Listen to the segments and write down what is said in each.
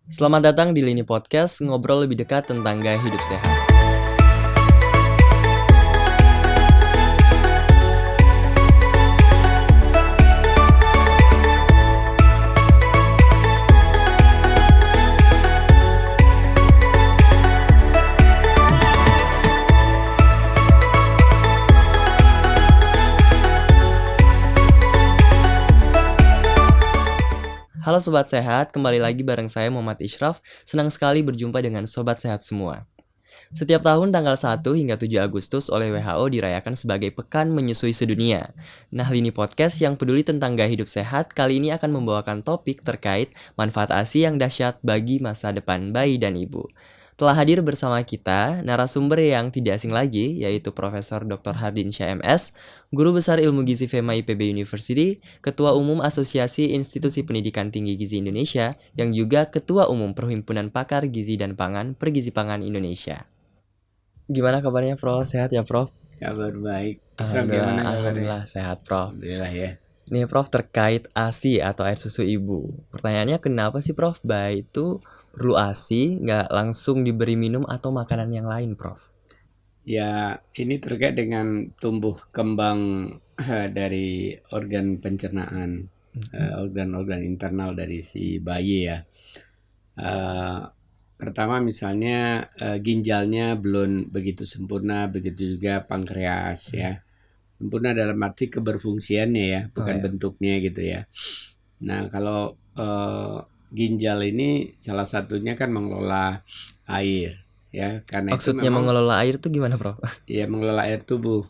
Selamat datang di Lini Podcast, ngobrol lebih dekat tentang gaya hidup sehat. Halo Sobat Sehat, kembali lagi bareng saya Muhammad Ishraf. Senang sekali berjumpa dengan Sobat Sehat semua. Setiap tahun tanggal 1 hingga 7 Agustus oleh WHO dirayakan sebagai Pekan Menyusui Sedunia. Nah, Lini Podcast yang peduli tentang gaya hidup sehat kali ini akan membawakan topik terkait manfaat ASI yang dahsyat bagi masa depan bayi dan ibu. Telah hadir bersama kita narasumber yang tidak asing lagi, yaitu Profesor Dr. Hardin Syah MS, Guru Besar Ilmu Gizi FEMA IPB University, Ketua Umum Asosiasi Institusi Pendidikan Tinggi Gizi Indonesia, yang juga Ketua Umum Perhimpunan Pakar Gizi dan Pangan Pergizi Pangan Indonesia. Gimana kabarnya, Prof? Sehat ya, Prof? Kabar baik. Alhamdulillah sehat, Prof. Alhamdulillah ya. Nih, Prof, terkait ASI atau air susu ibu. Pertanyaannya, kenapa sih, Prof, bayi itu perlu ASI, nggak langsung diberi minum atau makanan yang lain, Prof? Ya, ini terkait dengan tumbuh kembang dari organ pencernaan, organ-organ internal dari si bayi ya. Pertama misalnya ginjalnya belum begitu sempurna, begitu juga pankreas ya. Sempurna dalam arti keberfungsiannya ya, bukan bentuknya gitu ya. Nah, kalau ginjal ini salah satunya kan mengelola air ya, karena Maksudnya itu memang mengelola air itu gimana, Prof? ya mengelola air tubuh.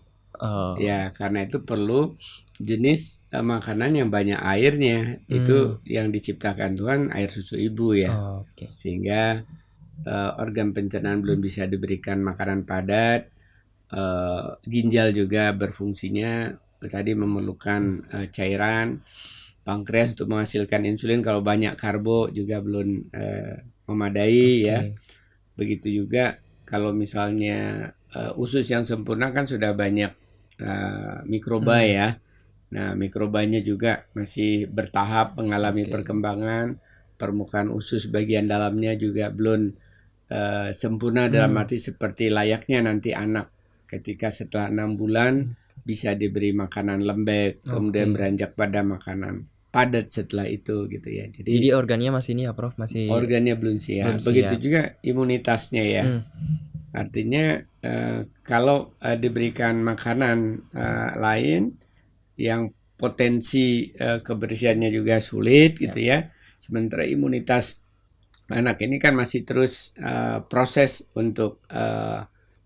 Ya, karena itu perlu jenis makanan yang banyak airnya. Itu yang diciptakan Tuhan, air susu ibu ya. Sehingga organ pencernaan belum bisa diberikan makanan padat. Ginjal juga berfungsinya tadi memerlukan cairan. Pankreas untuk menghasilkan insulin, kalau banyak karbo juga belum memadai ya. Begitu juga kalau misalnya usus yang sempurna kan sudah banyak mikroba ya. Nah, mikrobanya juga masih bertahap mengalami perkembangan. Permukaan usus bagian dalamnya juga belum sempurna dalam arti seperti layaknya nanti anak ketika setelah 6 bulan bisa diberi makanan lembek, kemudian beranjak pada makanan padat setelah itu gitu ya. Jadi organnya masih ini ya, Prof? Masih organnya belum siap. Begitu juga imunitasnya ya. Artinya kalau diberikan makanan lain yang potensi kebersihannya juga sulit gitu ya. Sementara imunitas anak ini kan masih terus proses untuk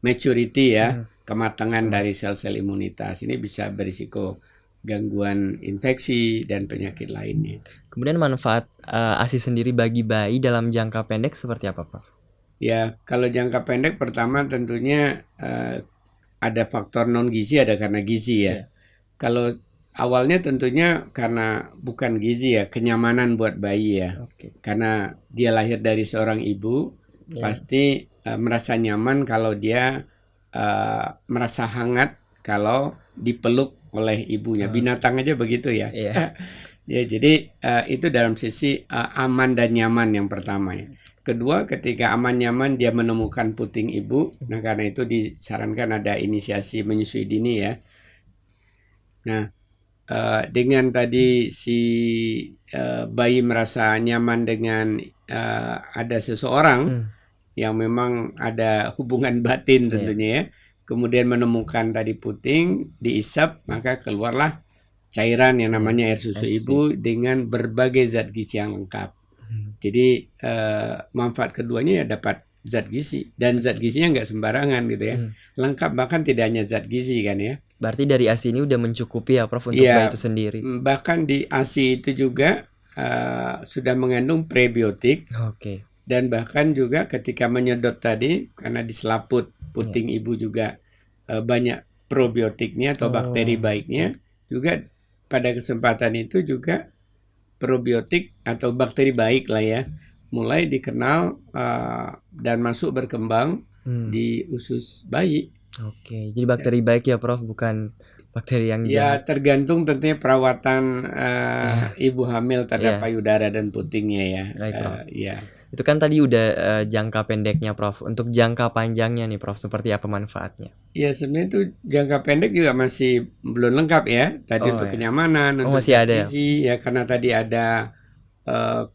maturity ya, kematangan dari sel-sel imunitas. Ini bisa berisiko gangguan infeksi dan penyakit lainnya. Kemudian manfaat ASI sendiri bagi bayi dalam jangka pendek seperti apa, Prof? Ya, kalau jangka pendek pertama tentunya ada faktor non gizi, ada karena gizi ya. Kalau awalnya tentunya karena bukan gizi ya, kenyamanan buat bayi ya. Karena dia lahir dari seorang ibu, pasti merasa nyaman kalau dia merasa hangat kalau dipeluk oleh ibunya. Binatang aja begitu ya. Ya, jadi itu dalam sisi aman dan nyaman yang pertama ya. Kedua, ketika aman nyaman dia menemukan puting ibu. Nah, karena itu disarankan ada inisiasi menyusui dini ya. Nah, dengan tadi si bayi merasa nyaman dengan ada seseorang yang memang ada hubungan batin tentunya ya. Kemudian menemukan tadi puting, diisap, maka keluarlah cairan yang namanya air susu ibu dengan berbagai zat gizi yang lengkap. Jadi manfaat keduanya ya dapat zat gizi, dan zat gizinya nggak sembarangan gitu ya. Lengkap, bahkan tidak hanya zat gizi kan ya. Berarti dari ASI ini udah mencukupi ya, Prof, untuk bayi itu sendiri. Bahkan di ASI itu juga sudah mengandung prebiotik. Dan bahkan juga ketika menyedot tadi, karena di selaput puting ibu juga banyak probiotiknya atau bakteri baiknya, juga pada kesempatan itu juga probiotik atau bakteri baik lah ya, mulai dikenal dan masuk berkembang di usus bayi. Jadi bakteri baik ya, Prof, bukan bakteri yang jahat. Ya, tergantung tentunya perawatan ibu hamil terhadap payudara dan putingnya ya. Itu kan tadi udah jangka pendeknya Prof. Untuk jangka panjangnya nih Prof, seperti apa manfaatnya? Ya sebenarnya itu jangka pendek juga masih belum lengkap ya. Tadi Oh untuk ya. kenyamanan, Oh untuk masih zat ada ya? gizi ya karena tadi ada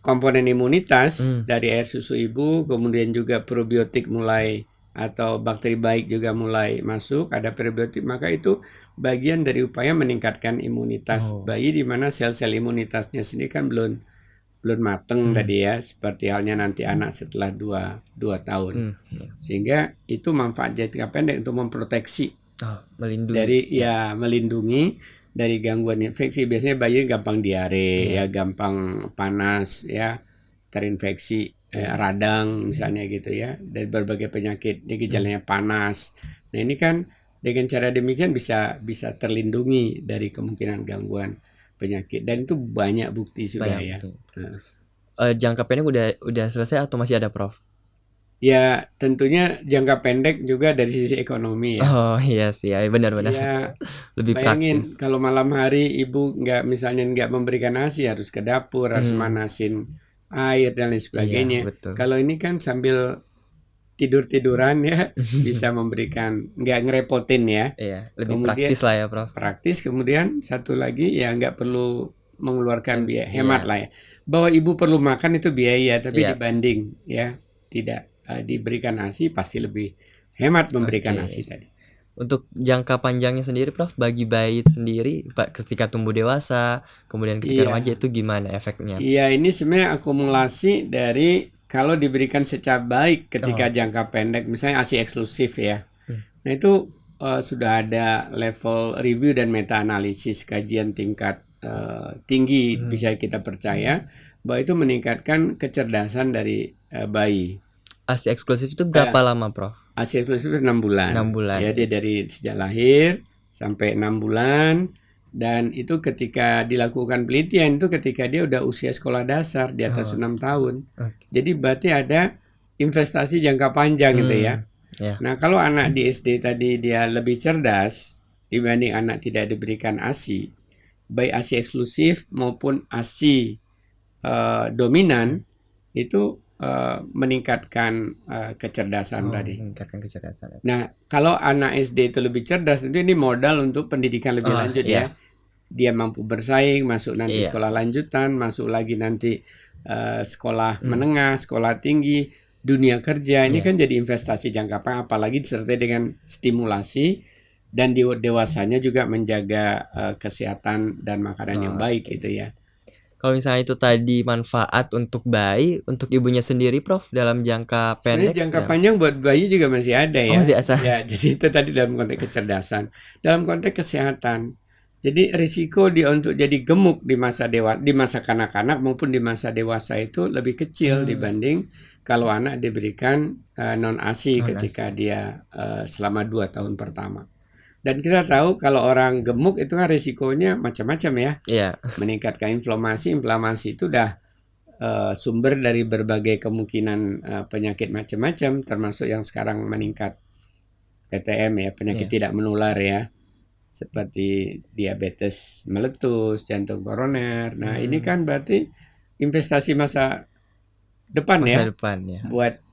komponen imunitas Hmm. dari air susu ibu, kemudian juga probiotik mulai atau bakteri baik juga mulai masuk, ada prebiotik, maka itu bagian dari upaya meningkatkan imunitas Oh. bayi di mana sel-sel imunitasnya sendiri kan belum mateng tadi ya, seperti halnya nanti anak setelah 2 tahun. Ya. Sehingga itu manfaat jangka pendek untuk memproteksi Oh, melindungi. dari melindungi dari gangguan infeksi. Biasanya bayi gampang diare Iya. ya, gampang panas ya, terinfeksi radang misalnya gitu ya, dari berbagai penyakit. Dia gejalanya panas. Nah, ini kan dengan cara demikian bisa terlindungi dari kemungkinan gangguan penyakit, dan itu banyak bukti sudah ya. Banyak. Nah, Jangka pendek udah selesai atau masih ada Prof? ya tentunya jangka pendek juga dari sisi ekonomi ya. Oh iya sih, ya benar-benar. Ya, Lebih bayangin praktis. kalau malam hari ibu nggak memberikan ASI, harus ke dapur, harus manasin air dan lain Iya, sebagainya. betul. Kalau ini kan sambil tidur-tiduran ya, bisa memberikan, nggak ngerepotin ya. Iya, lebih Kemudian praktis lah ya Prof. praktis, kemudian satu lagi ya nggak perlu mengeluarkan biaya, Iya. hemat lah ya. Bahwa ibu perlu makan itu biaya, tapi Siap. dibanding ya tidak diberikan ASI pasti lebih hemat memberikan Oke. ASI tadi. Untuk jangka panjangnya sendiri Prof, bagi bayi sendiri ketika tumbuh dewasa, kemudian ketika Iya. remaja itu gimana efeknya? Iya, ini sebenarnya akumulasi dari kalau diberikan secara baik ketika jangka pendek, misalnya ASI eksklusif ya. Nah itu sudah ada level review dan meta analisis kajian tingkat tinggi, bisa kita percaya bahwa itu meningkatkan kecerdasan dari bayi. ASI eksklusif itu berapa lama Prof? ASI eksklusif 6 bulan. 6 bulan. Ya, dia dari sejak lahir sampai 6 bulan. Dan itu ketika dilakukan penelitian itu ketika dia udah usia sekolah dasar di atas 6 tahun. Jadi berarti ada investasi jangka panjang gitu ya. Ya. Nah, kalau anak di SD tadi dia lebih cerdas dibanding anak tidak diberikan ASI, baik ASI eksklusif maupun ASI dominan, itu meningkatkan kecerdasan tadi. Meningkatkan kecerdasan. Nah, kalau anak SD itu lebih cerdas, tentu ini modal untuk pendidikan lebih lanjut ya. Dia mampu bersaing, masuk nanti sekolah lanjutan, masuk lagi nanti sekolah menengah, sekolah tinggi, dunia kerja. Ini kan jadi investasi jangka panjang, apalagi disertai dengan stimulasi, dan di dewasanya juga menjaga kesehatan dan makanan yang baik gitu ya. Kalau misalnya itu tadi manfaat untuk bayi, untuk ibunya sendiri Prof, dalam jangka pendek. Sebenarnya jangka panjang buat bayi juga masih ada ya. Masih ada. Ya, jadi itu tadi dalam konteks kecerdasan. Dalam konteks kesehatan, jadi risiko dia untuk jadi gemuk di masa kanak-kanak maupun di masa dewasa itu lebih kecil dibanding kalau anak diberikan non ASI ketika dia selama 2 tahun pertama. Dan kita tahu kalau orang gemuk itu kan risikonya macam-macam ya. Iya. Meningkatkan inflamasi itu udah sumber dari berbagai kemungkinan penyakit macam-macam, termasuk yang sekarang meningkat PTM ya, penyakit tidak menular ya, seperti diabetes meletus, jantung koroner. Nah, ini kan berarti investasi masa depan ya. Buat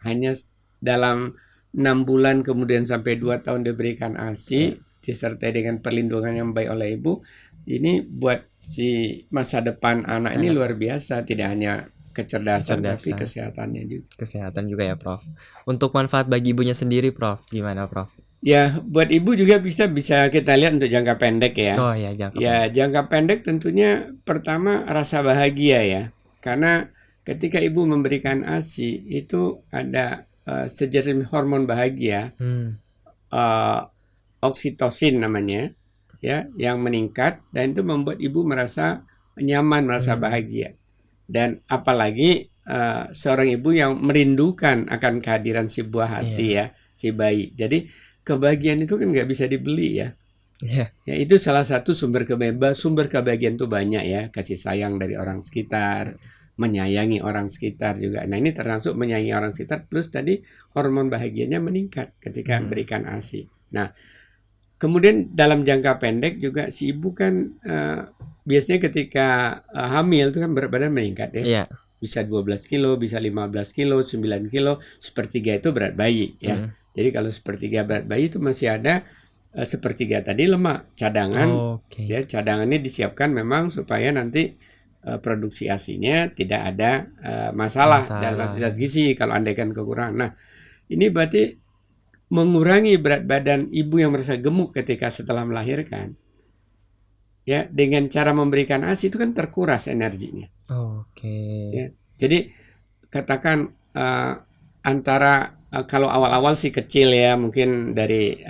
hanya dalam 6 bulan kemudian sampai 2 tahun diberikan ASI disertai dengan perlindungan yang baik oleh ibu, ini buat si masa depan anak ini luar biasa, tidak hanya kecerdasan tapi kesehatannya juga. Kesehatan juga ya Prof. Untuk manfaat bagi ibunya sendiri Prof, gimana Prof? Ya, buat ibu juga bisa kita lihat untuk jangka pendek ya. Oh ya, jangka pendek tentunya pertama rasa bahagia ya. Karena ketika ibu memberikan ASI itu ada sejenis hormon bahagia, oksitosin namanya, ya, yang meningkat, dan itu membuat ibu merasa nyaman, merasa bahagia. Dan apalagi seorang ibu yang merindukan akan kehadiran si buah hati ya, si bayi. Jadi kebahagiaan itu kan nggak bisa dibeli ya. Ya, itu salah satu sumber kebahagiaan itu banyak ya, kasih sayang dari orang sekitar, menyayangi orang sekitar juga. Nah, ini termasuk menyayangi orang sekitar plus tadi hormon bahagianya meningkat ketika berikan ASI. Nah, kemudian dalam jangka pendek juga si ibu kan biasanya ketika hamil itu kan berat badan meningkat ya. bisa 12 kilo, bisa 15 kilo, 9 kilo, sepertiga itu berat bayi ya. Mm. Jadi kalau sepertiga berat bayi itu masih ada sepertiga tadi lemak cadangan. Oke. Ya, cadangannya disiapkan memang supaya nanti produksi ASINya tidak ada masalah dalam Masalah. fasilitas gizi kalau andaikan kekurangan. Nah, ini berarti mengurangi berat badan ibu yang merasa gemuk ketika setelah melahirkan. Ya, dengan cara memberikan ASI itu kan terkuras energinya. Oke. Ya. Jadi katakan antara kalau awal-awal sih kecil ya, mungkin dari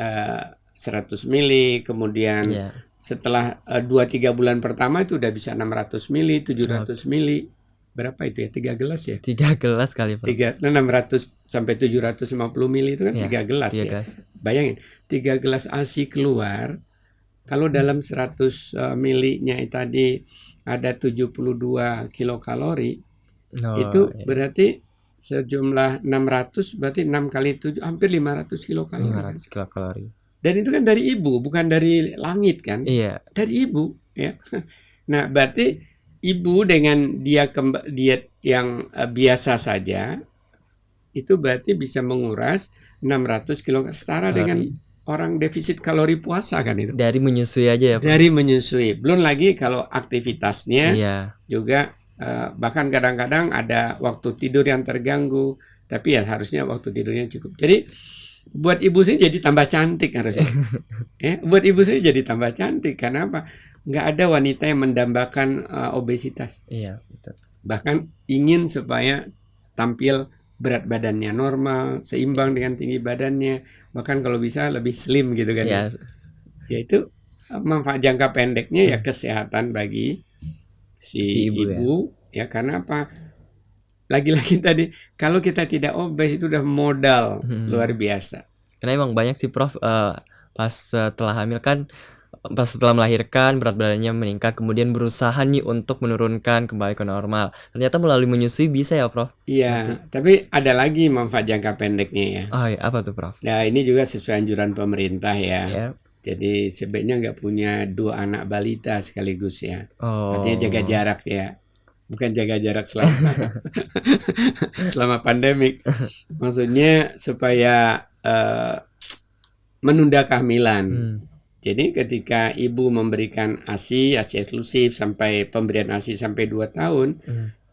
100 mili, kemudian Ya. setelah 2-3 bulan pertama itu udah bisa 600 mili, 700 mili. Berapa itu ya? 3 gelas ya? 3 gelas kali, Prof. 600 sampai 750 mili itu kan Ya, 3 gelas 3 ya. gelas. Bayangin, 3 gelas ASI keluar, kalau dalam 100 milinya tadi ada 72 kilokalori, Oh, itu iya. berarti sejumlah 600, berarti 6 kali 7, hampir 500 kilokalori kan. 500 kilokalori. Dan itu kan dari ibu, bukan dari langit kan. Iya. Dari ibu ya. Nah, berarti ibu dengan dia diet yang biasa saja, itu berarti bisa menguras 600 kilo, setara Kalori. dengan orang defisit kalori puasa kan itu. Dari menyusui aja ya, Prof. Dari menyusui. Belum lagi kalau aktivitasnya Iya. juga bahkan kadang-kadang ada waktu tidur yang terganggu, tapi ya harusnya waktu tidurnya cukup. Jadi buat ibu sih jadi tambah cantik harusnya. Ya, buat ibu sih jadi tambah cantik. Karena apa? Nggak ada wanita yang mendambakan obesitas. Iya, betul. Bahkan ingin supaya tampil berat badannya normal, seimbang dengan tinggi badannya, bahkan kalau bisa lebih slim gitu kan. Ya, Ya itu manfaat jangka pendeknya ya kesehatan bagi si ibu ya. Karena apa? Lagi-lagi tadi kalau kita tidak obes itu udah modal luar biasa. Karena emang banyak sih, Prof, pas setelah hamil kan, pas setelah melahirkan berat badannya meningkat, kemudian berusaha nih untuk menurunkan kembali ke normal. Ternyata melalui menyusui bisa ya, Prof? Iya, tapi ada lagi manfaat jangka pendeknya ya. Oh iya, apa tuh, Prof? Nah, ini juga sesuai anjuran pemerintah ya. Ya. Jadi sebaiknya nggak punya 2 anak balita sekaligus ya. Oh. Artinya jaga jarak ya. Bukan jaga jarak selama pandemik. Maksudnya supaya menunda kehamilan. Jadi ketika ibu memberikan ASI eksklusif sampai pemberian ASI sampai 2 tahun,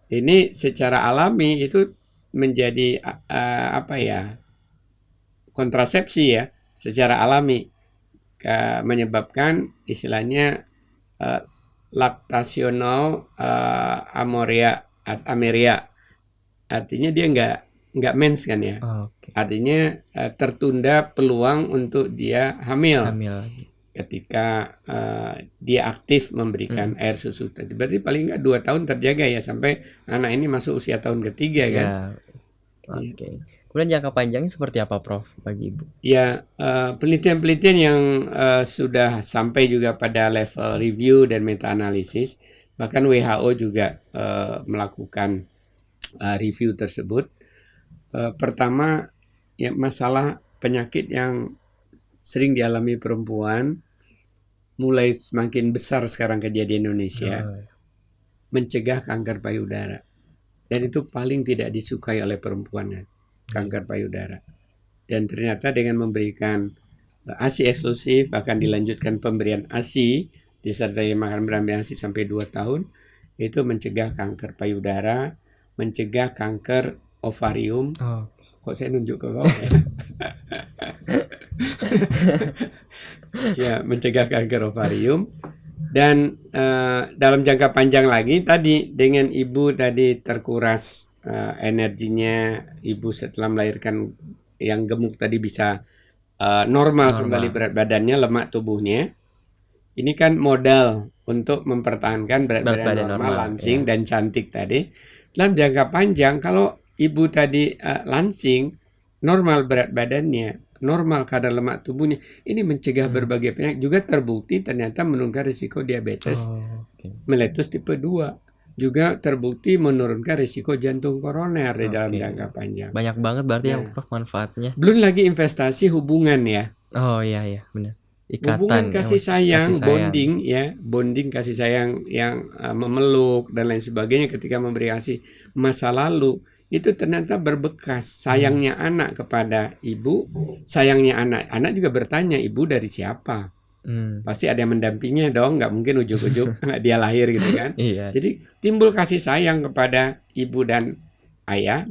ini secara alami itu menjadi kontrasepsi ya, secara alami menyebabkan istilahnya laktasional ameria. Artinya dia nggak mens kan ya. Okay. Artinya tertunda peluang untuk dia hamil. Ketika dia aktif memberikan air susu tadi. Berarti paling nggak 2 tahun terjaga ya sampai anak ini masuk usia tahun ketiga kan. Oke. Kemudian jangka panjangnya seperti apa, Prof, bagi ibu? Ya, penelitian-penelitian yang sudah sampai juga pada level review dan meta-analisis, bahkan WHO juga melakukan review tersebut. Pertama, ya masalah penyakit yang sering dialami perempuan, mulai semakin besar sekarang kejadian Indonesia, mencegah kanker payudara. Dan itu paling tidak disukai oleh perempuan, kanker payudara. Dan ternyata dengan memberikan ASI eksklusif, akan dilanjutkan pemberian ASI, disertai makan berambil ASI sampai 2 tahun, itu mencegah kanker payudara, mencegah kanker ovarium. Kok saya nunjuk ke bawah ya? Ya, mencegah kanker ovarium. Dan dalam jangka panjang lagi tadi, dengan ibu tadi terkuras energinya, ibu setelah melahirkan yang gemuk tadi bisa normal kembali berat badannya, lemak tubuhnya. Ini kan modal untuk mempertahankan berat badan normal, langsing dan cantik tadi. Dalam jangka panjang, kalau ibu tadi langsing, normal berat badannya, normal kadar lemak tubuhnya, ini mencegah berbagai penyakit. Juga terbukti ternyata menurunkan risiko diabetes meletus tipe 2. Juga terbukti menurunkan risiko jantung koroner di dalam jangka panjang. Banyak banget berarti yang, Prof, manfaatnya. Belum lagi investasi hubungan ya. Oh iya, benar. ikatan, kasih sayang, kasih sayang. bonding kasih sayang yang memeluk dan lain sebagainya ketika memberi ASI masa lalu itu ternyata berbekas. Sayangnya anak kepada ibu, sayangnya anak juga bertanya, ibu dari siapa? Pasti ada yang mendampinginya dong, nggak mungkin ujuk-ujuk dia lahir gitu kan. Iya. Jadi timbul kasih sayang kepada ibu dan ayah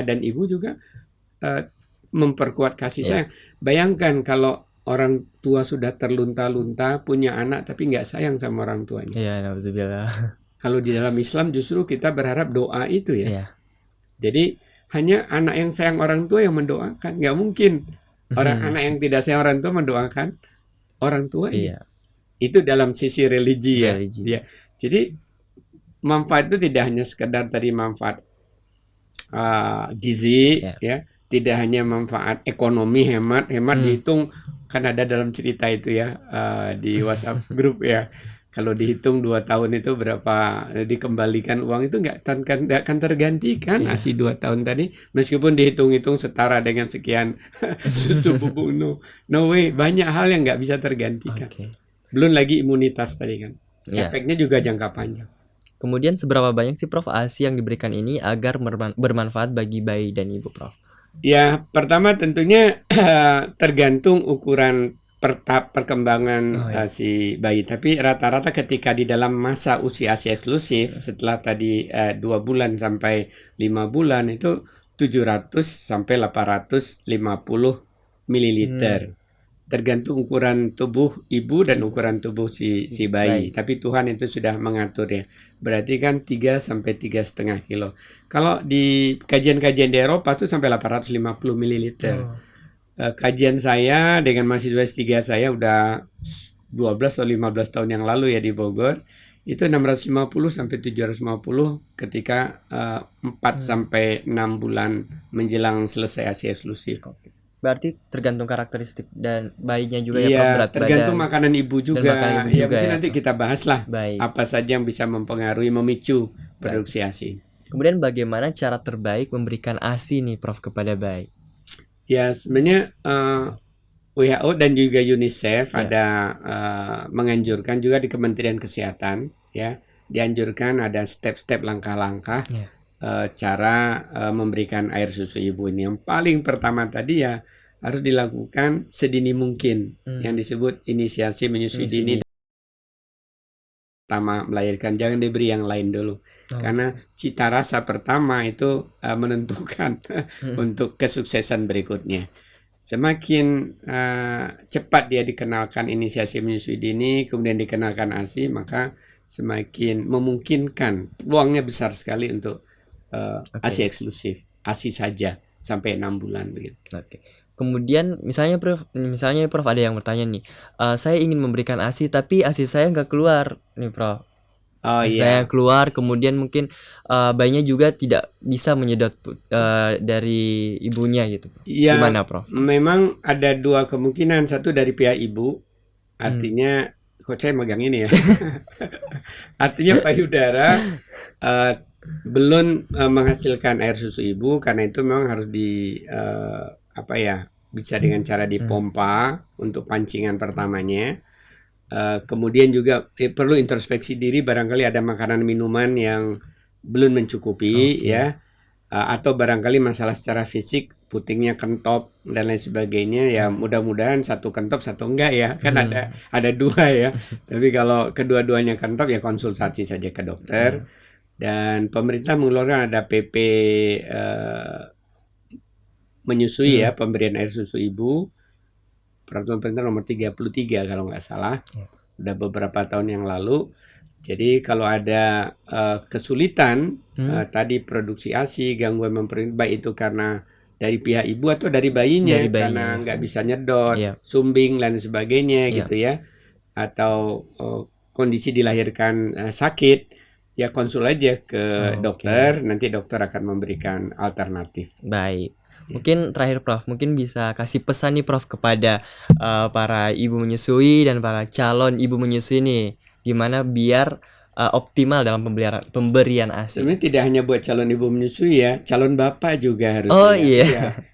dan ibu juga memperkuat kasih Iya. sayang. Bayangkan kalau orang tua sudah terlunta-lunta punya anak tapi nggak sayang sama orang tuanya. Iya, nauzubillah. Kalau di dalam Islam justru kita berharap doa itu ya. Iya. Jadi hanya anak yang sayang orang tua yang mendoakan. Nggak mungkin anak yang tidak sayang orang tua mendoakan orang tua. Iya. Itu dalam sisi religi ya. Religi. Ya. Jadi manfaat itu tidak hanya sekedar tadi manfaat gizi ya, tidak hanya manfaat ekonomi, hemat dihitung kan ada dalam cerita itu ya di WhatsApp grup ya. Kalau dihitung 2 tahun itu berapa dikembalikan uang itu nggak akan tergantikan ASI 2 tahun tadi meskipun dihitung-hitung setara dengan sekian susu bubuk no way, banyak hal yang nggak bisa tergantikan. Belum lagi imunitas tadi kan. Efeknya juga jangka panjang. Kemudian seberapa banyak sih Prof ASI yang diberikan ini agar bermanfaat bagi bayi dan ibu, Prof? Ya, pertama tentunya tergantung ukuran perkembangan si bayi. Tapi rata-rata ketika di dalam masa usia ASI eksklusif setelah tadi 2 bulan sampai 5 bulan itu 700 sampai 850 mililiter. Tergantung ukuran tubuh ibu dan ukuran tubuh si bayi. Tapi Tuhan itu sudah mengatur ya. Berarti kan 3 sampai 3,5 kilo. Kalau di kajian-kajian di Eropa itu sampai 850 mililiter. Kajian saya dengan mahasiswa S3 saya udah 12 atau 15 tahun yang lalu ya di Bogor. Itu 650 sampai 750 ketika 4 sampai 6 bulan menjelang selesai ASI eksklusif. Berarti tergantung karakteristik dan bayinya juga ya, Prof, berat tergantung badan. makanan ibu juga. Mungkin nanti kita bahas lah apa saja yang bisa mempengaruhi, memicu produksi ASI. Kemudian bagaimana cara terbaik memberikan ASI nih Prof kepada bayi? Ya sebenarnya WHO dan juga UNICEF ada menganjurkan juga di Kementerian Kesehatan ya, dianjurkan ada step-step langkah-langkah cara memberikan air susu ibu ini. Yang paling pertama tadi ya harus dilakukan sedini mungkin yang disebut inisiasi menyusui dini. Pertama melahirkan, jangan diberi yang lain dulu karena cita rasa pertama itu menentukan untuk kesuksesan berikutnya. Semakin cepat dia dikenalkan inisiasi menyusui dini kemudian dikenalkan ASI, maka semakin memungkinkan, peluangnya besar sekali untuk ASI eksklusif, ASI saja sampai 6 bulan begitu. Kemudian misalnya Prof ada yang bertanya nih, saya ingin memberikan ASI tapi ASI saya nggak keluar nih Prof. Saya keluar kemudian mungkin bayinya juga tidak bisa menyedot dari ibunya gitu. Gimana Prof? Memang ada 2 kemungkinan, satu dari pihak ibu, artinya kok saya megang ini ya, artinya payudara belum menghasilkan air susu ibu, karena itu memang harus bisa dengan cara dipompa untuk pancingan pertamanya. Kemudian juga perlu introspeksi diri, barangkali ada makanan minuman yang belum mencukupi ya, atau barangkali masalah secara fisik, putingnya kentop dan lain sebagainya ya. Mudah-mudahan satu kentop satu enggak ya, kan ada 2 ya. Tapi kalau kedua-duanya kentop ya konsultasi saja ke dokter. Dan pemerintah mengeluarkan ada PP menyusui ya, pemberian air susu ibu, peraturan pemerintah nomor 33 kalau nggak salah, udah beberapa tahun yang lalu. Jadi kalau ada kesulitan tadi produksi ASI, gangguan baik itu karena dari pihak ibu atau dari bayinya, karena nggak bisa nyedot, sumbing dan sebagainya gitu ya, atau kondisi dilahirkan sakit, ya konsul aja ke dokter, nanti dokter akan memberikan alternatif. Baik. Mungkin terakhir Prof, mungkin bisa kasih pesan nih Prof kepada para ibu menyusui dan para calon ibu menyusui nih, gimana biar optimal dalam pemberian ASI. Sebenarnya tidak hanya buat calon ibu menyusui ya, calon bapak juga harus.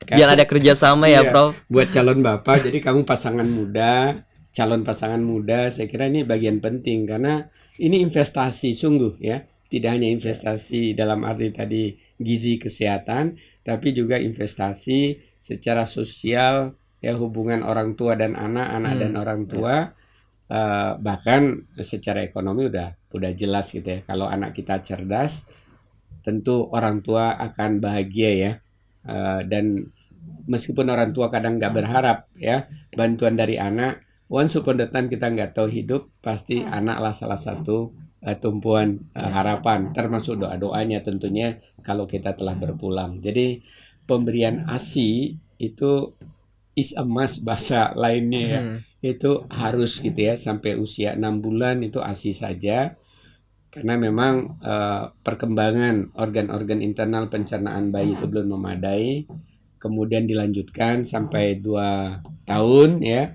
Biar ada kerjasama ya Prof. Buat calon bapak, jadi kamu pasangan muda calon pasangan muda, saya kira ini bagian penting karena ini investasi sungguh ya. Tidak hanya investasi dalam arti tadi gizi kesehatan, tapi juga investasi secara sosial ya, hubungan orang tua dan anak dan orang tua. Bahkan secara ekonomi udah jelas gitu ya. Kalau anak kita cerdas, tentu orang tua akan bahagia ya. Dan meskipun orang tua kadang nggak berharap ya bantuan dari anak, once upon the time kita nggak tahu hidup, pasti anaklah salah satu tumpuan harapan, termasuk doa-doanya tentunya kalau kita telah berpulang. Jadi pemberian ASI itu is a must bahasa lainnya ya. Itu harus gitu ya, sampai usia 6 bulan itu ASI saja. Karena memang perkembangan organ-organ internal pencernaan bayi itu belum memadai. Kemudian dilanjutkan sampai 2 tahun ya.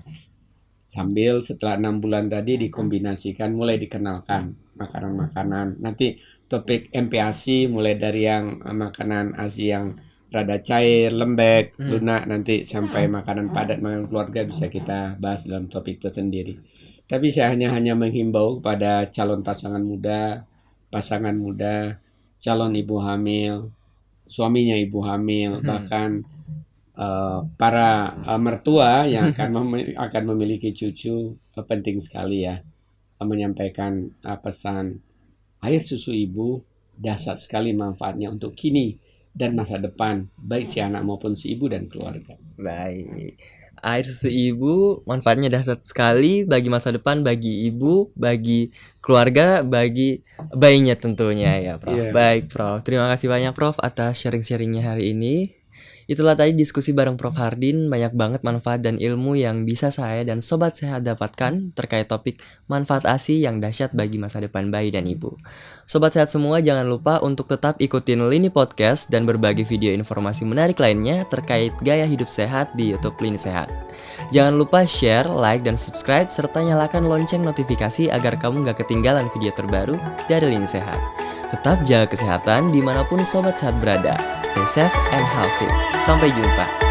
Sambil setelah 6 bulan tadi dikombinasikan, mulai dikenalkan makanan-makanan. Nanti topik MPASI mulai dari yang makanan ASI yang rada cair, lembek, lunak, nanti sampai makanan padat, makanan keluarga bisa kita bahas dalam topik tersendiri. Tapi saya hanya menghimbau kepada calon pasangan muda, calon ibu hamil, suaminya ibu hamil, bahkan para mertua yang akan memiliki cucu, penting sekali ya menyampaikan pesan air susu ibu dahsyat sekali manfaatnya untuk kini dan masa depan, baik si anak maupun si ibu dan keluarga. Baik. Air susu ibu manfaatnya dahsyat sekali bagi masa depan, bagi ibu, bagi keluarga, bagi bayinya tentunya ya, Prof. Yeah. Baik, Prof. Terima kasih banyak, Prof, atas sharing-sharingnya hari ini. Itulah tadi diskusi bareng Prof Hardin. Banyak banget manfaat dan ilmu yang bisa saya dan Sobat Sehat dapatkan terkait topik manfaat ASI yang dahsyat bagi masa depan bayi dan ibu. Sobat Sehat semua, jangan lupa untuk tetap ikutin Lini Podcast dan berbagi video informasi menarik lainnya terkait gaya hidup sehat di YouTube Lini Sehat. Jangan lupa share, like, dan subscribe, serta nyalakan lonceng notifikasi agar kamu gak ketinggalan video terbaru dari Lini Sehat. Tetap jaga kesehatan dimanapun Sobat Sehat berada. Stay safe and healthy. Sampai jumpa.